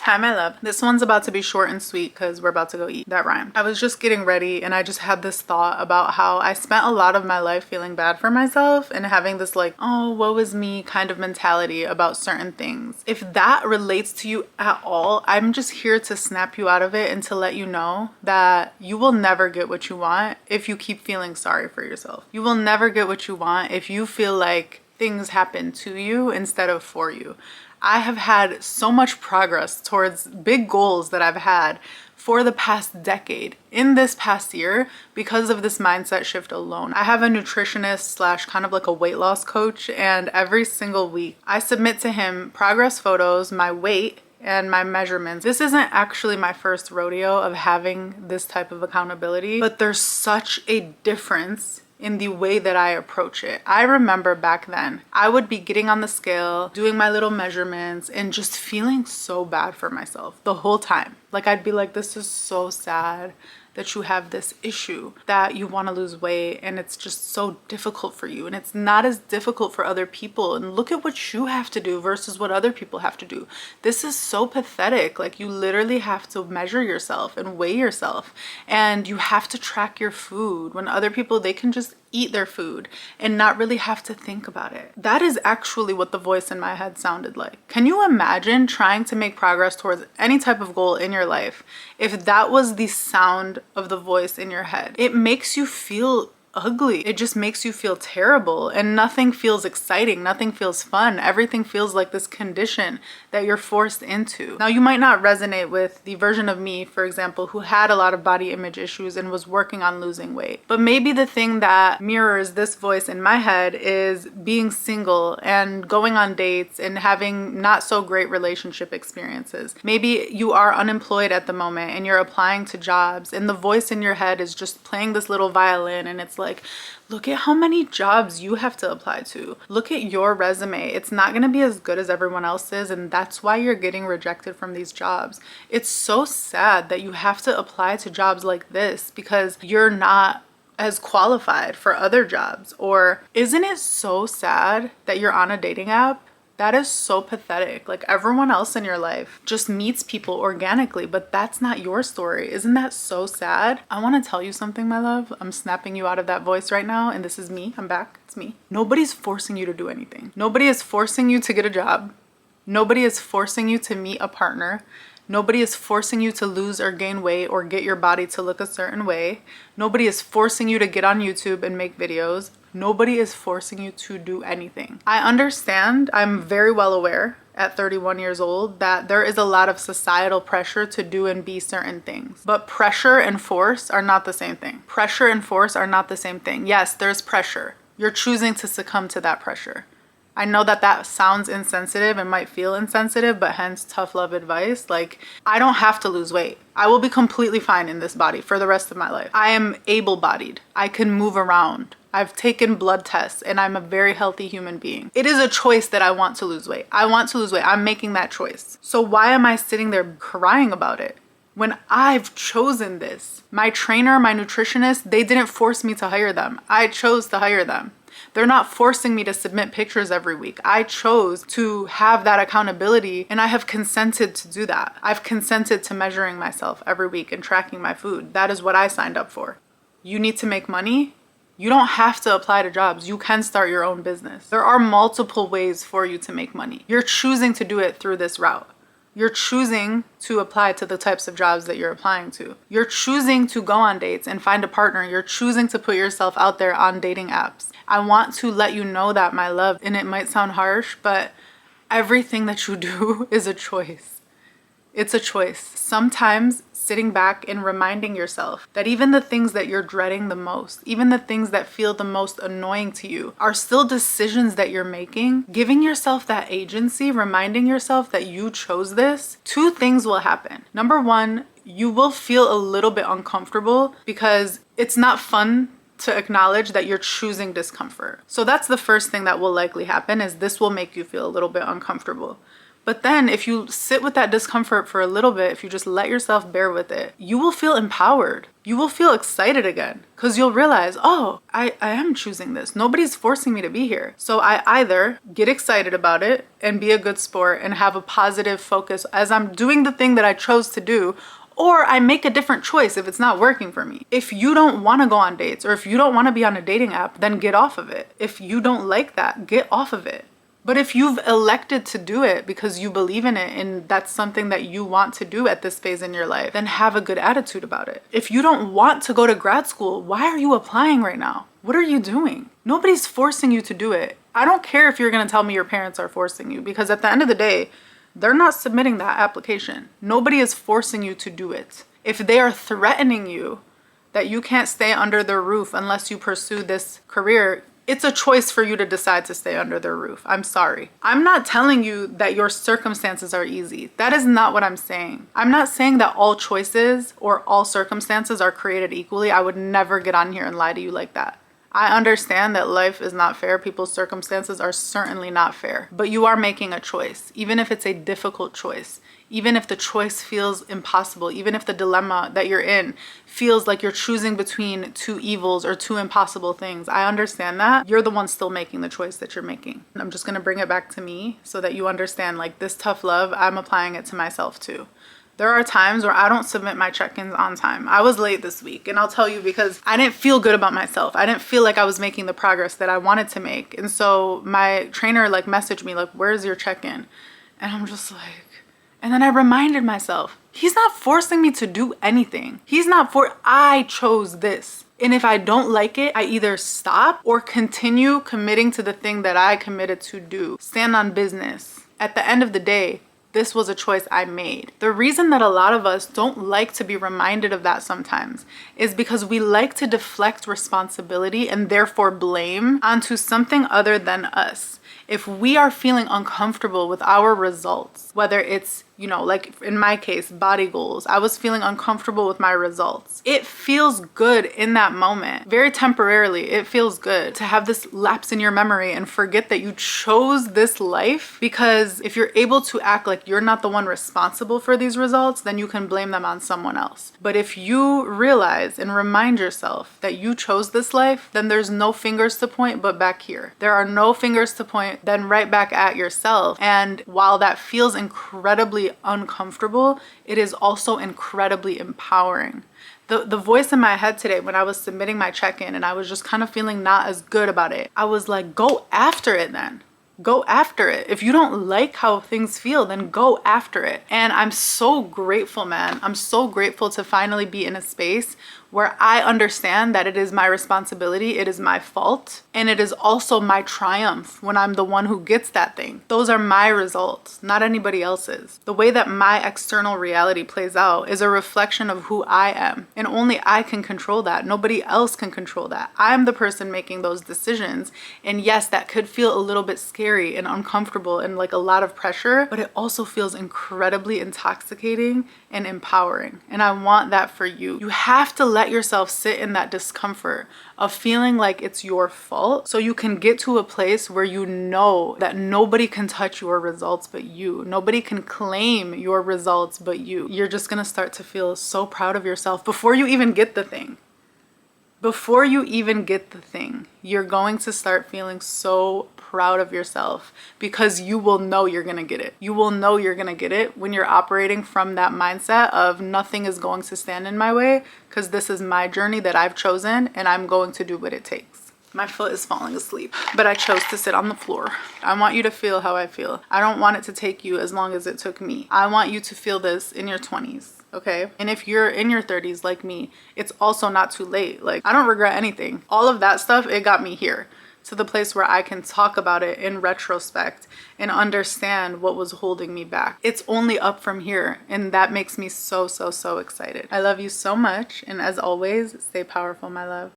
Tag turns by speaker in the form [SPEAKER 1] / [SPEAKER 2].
[SPEAKER 1] Hi, my love. This one's about to be short and sweet because we're about to go eat. That rhyme. I was just getting ready and I just had this thought about how I spent a lot of my life feeling bad for myself and having this like, oh, woe is me kind of mentality about certain things. If that relates to you at all, I'm just here to snap you out of it and to let you know that you will never get what you want if you keep feeling sorry for yourself. You will never get what you want if you feel like things happen to you instead of for you. I have had so much progress towards big goals that I've had for the past decade in this past year because of this mindset shift alone. I have a nutritionist slash kind of like a weight loss coach, and every single week I submit to him progress photos, my weight, and my measurements. This isn't actually my first rodeo of having this type of accountability, but there's such a difference in the way that I approach it. I remember back then, I would be getting on the scale, doing my little measurements, and just feeling so bad for myself the whole time. Like I'd be like, this is so sad that you have this issue, that you want to lose weight and it's just so difficult for you and it's not as difficult for other people, and look at what you have to do versus what other people have to do. This is so pathetic. Like you literally have to measure yourself and weigh yourself, and you have to track your food when other people, they can just eat their food and not really have to think about it. That is actually what the voice in my head sounded like. Can you imagine trying to make progress towards any type of goal in your life if that was the sound of the voice in your head? It makes you feel ugly. It just makes you feel terrible, and nothing feels exciting, nothing feels fun. Everything feels like this condition that you're forced into. Now, you might not resonate with the version of me, for example, who had a lot of body image issues and was working on losing weight. But maybe the thing that mirrors this voice in my head is being single and going on dates and having not so great relationship experiences. Maybe you are unemployed at the moment and you're applying to jobs, and the voice in your head is just playing this little violin, and it's like, look at how many jobs you have to apply to. Look at your resume. It's not going to be as good as everyone else's, and that's why you're getting rejected from these jobs. It's so sad that you have to apply to jobs like this because you're not as qualified for other jobs. Or isn't it so sad that you're on a dating app? That is so pathetic. Like everyone else in your life just meets people organically, but that's not your story. Isn't that so sad? I want to tell you something, my love. I'm snapping you out of that voice right now, and this is me. I'm back. It's me. Nobody's forcing you to do anything. Nobody is forcing you to get a job. Nobody is forcing you to meet a partner. Nobody is forcing you to lose or gain weight or get your body to look a certain way. Nobody is forcing you to get on YouTube and make videos. Nobody is forcing you to do anything. I understand, I'm very well aware at 31 years old that there is a lot of societal pressure to do and be certain things. But pressure and force are not the same thing. Pressure and force are not the same thing. Yes, there's pressure. You're choosing to succumb to that pressure. I know that that sounds insensitive and might feel insensitive, but hence tough love advice. Like, I don't have to lose weight. I will be completely fine in this body for the rest of my life. I am able-bodied. I can move around. I've taken blood tests and I'm a very healthy human being. It is a choice that I want to lose weight. I want to lose weight. I'm making that choice. So why am I sitting there crying about it when I've chosen this? My trainer, my nutritionist, they didn't force me to hire them. I chose to hire them. They're not forcing me to submit pictures every week. I chose to have that accountability, and I have consented to do that. I've consented to measuring myself every week and tracking my food. That is what I signed up for. You need to make money? You don't have to apply to jobs. You can start your own business. There are multiple ways for you to make money. You're choosing to do it through this route. You're choosing to apply to the types of jobs that you're applying to. You're choosing to go on dates and find a partner. You're choosing to put yourself out there on dating apps. I want to let you know that, my love, and it might sound harsh, but everything that you do is a choice. It's a choice. Sometimes sitting back and reminding yourself that even the things that you're dreading the most, even the things that feel the most annoying to you, are still decisions that you're making. Giving yourself that agency, reminding yourself that you chose this, two things will happen. Number one, you will feel a little bit uncomfortable because it's not fun to acknowledge that you're choosing discomfort. So that's the first thing that will likely happen, is this will make you feel a little bit uncomfortable. But then if you sit with that discomfort for a little bit, if you just let yourself bear with it, you will feel empowered. You will feel excited again because you'll realize, oh, I am choosing this. Nobody's forcing me to be here. So I either get excited about it and be a good sport and have a positive focus as I'm doing the thing that I chose to do, or I make a different choice if it's not working for me. If you don't want to go on dates, or if you don't want to be on a dating app, then get off of it. If you don't like that, get off of it. But if you've elected to do it because you believe in it and that's something that you want to do at this phase in your life, then have a good attitude about it. If you don't want to go to grad school, why are you applying right now? What are you doing? Nobody's forcing you to do it. I don't care if you're going to tell me your parents are forcing you, because at the end of the day, they're not submitting that application. Nobody is forcing you to do it. If they are threatening you that you can't stay under their roof unless you pursue this career, it's a choice for you to decide to stay under their roof. I'm sorry. I'm not telling you that your circumstances are easy. That is not what I'm saying. I'm not saying that all choices or all circumstances are created equally. I would never get on here and lie to you like that. I understand that life is not fair. People's circumstances are certainly not fair. But you are making a choice, even if it's a difficult choice. Even if the choice feels impossible, even if the dilemma that you're in feels like you're choosing between two evils or two impossible things, I understand that. You're the one still making the choice that you're making. I'm just gonna bring it back to me so that you understand, like, this tough love, I'm applying it to myself too. There are times where I don't submit my check-ins on time. I was late this week, and I'll tell you because I didn't feel good about myself. I didn't feel like I was making the progress that I wanted to make. And so my trainer like messaged me like, where's your check-in? And I'm just like, and then I reminded myself, he's not forcing me to do anything. I chose this. And if I don't like it, I either stop or continue committing to the thing that I committed to do. Stand on business. At the end of the day, this was a choice I made. The reason that a lot of us don't like to be reminded of that sometimes is because we like to deflect responsibility and therefore blame onto something other than us. If we are feeling uncomfortable with our results, whether it's, you know, like in my case, body goals, I was feeling uncomfortable with my results. It feels good in that moment. Very temporarily, it feels good to have this lapse in your memory and forget that you chose this life, because if you're able to act like you're not the one responsible for these results, then you can blame them on someone else. But if you realize and remind yourself that you chose this life, then there's no fingers to point but back here. There are no fingers to point then right back at yourself. And while that feels incredibly uncomfortable, it is also incredibly empowering. The voice in my head today when I was submitting my check-in and I was just kind of feeling not as good about it, I was like, go after it then. Go after it. If you don't like how things feel, then go after it. And I'm so grateful, man. I'm so grateful to finally be in a space where I understand that it is my responsibility, it is my fault, and it is also my triumph when I'm the one who gets that thing. Those are my results, not anybody else's. The way that my external reality plays out is a reflection of who I am, and only I can control that. Nobody else can control that. I'm the person making those decisions, and yes, that could feel a little bit scary and uncomfortable and like a lot of pressure, but it also feels incredibly intoxicating and empowering, and I want that for you. You have to let yourself sit in that discomfort of feeling like it's your fault so you can get to a place where you know that nobody can touch your results but you. Nobody can claim your results but you. You're just gonna start to feel so proud of yourself before you even get the thing. Before you even get the thing, you're going to start feeling so proud of yourself because you will know you're gonna get it. You will know you're gonna get it when you're operating from that mindset of nothing is going to stand in my way because this is my journey that I've chosen and I'm going to do what it takes. My foot is falling asleep, but I chose to sit on the floor. I want you to feel how I feel. I don't want it to take you as long as it took me. I want you to feel this in your 20s. Okay. And if you're in your 30s like me, it's also not too late. Like, I don't regret anything. All of that stuff, it got me here to the place where I can talk about it in retrospect and understand what was holding me back. It's only up from here. And that makes me so, so, so excited. I love you so much. And as always, stay powerful, my love.